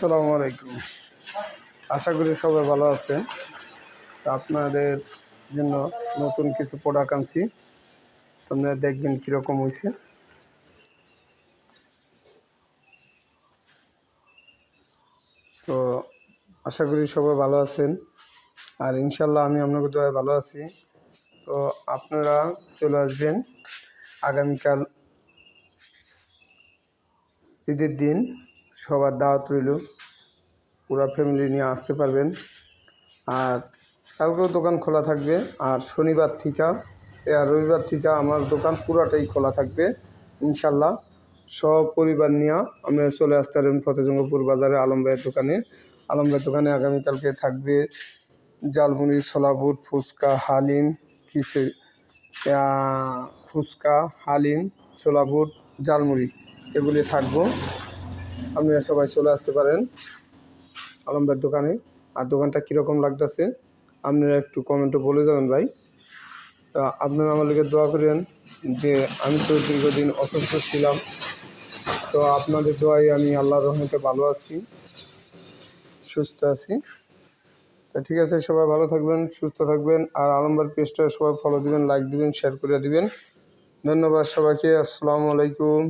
আসসালামু আলাইকুম। আশা করি সবাই ভালো আছে। আপনাদের জন্য নতুন কিছু প্রোডাক্ট আনছি, আপনারা দেখবেন কীরকম হয়েছে। তো আশা করি সবাই ভালো আছেন, আর ইনশাল্লাহ আমি আপনাদের দয়ায় ভালো আছি। তো আপনারা চলে আসবেন আগামীকাল ঈদের দিন, সবার দাওয়াত রইল, পুরো ফ্যামিলি নিয়ে আসতে পারবেন। আর কালকেও দোকান খোলা থাকবে, আর শনিবার থেকে আর রবিবার থেকে আমার দোকান পুরাটাই খোলা থাকবে ইনশাল্লাহ। সব পরিবার নিয়ে আমরা চলে আসতে পারবেন ফতেজঙ্গপুর বাজারে আলম ভাইয়ের দোকানে আগামীকালকে থাকবে জালমুড়ি, ছোলাবুট, ফুচকা, হালিম, ফুচকা, হালিম, ছোলাবুট, জালমুড়ি এগুলি থাকবো। আপনারা সবাই চলে আসতে পারেন আলম ভাইয়ের দোকানে। আর দোকানটা কীরকম লাগতেছে আপনারা একটু কমেন্টে বলে যাবেন ভাই। আপনারা আমার লিগে দোয়া করেন, যে আমি তো দীর্ঘদিন অসুস্থ ছিলাম, তো আপনাদের দোয়ায় আমি আল্লাহর রহমতে ভালো আছি, সুস্থ আছি। তা ঠিক আছে, সবাই ভালো থাকবেন, সুস্থ থাকবেন। আর আলম ভাইয়ের পেজটা সবাই ফলো দিবেন, লাইক দিবেন, শেয়ার করে দিবেন। ধন্যবাদ সবাইকে। আসসালামু আলাইকুম।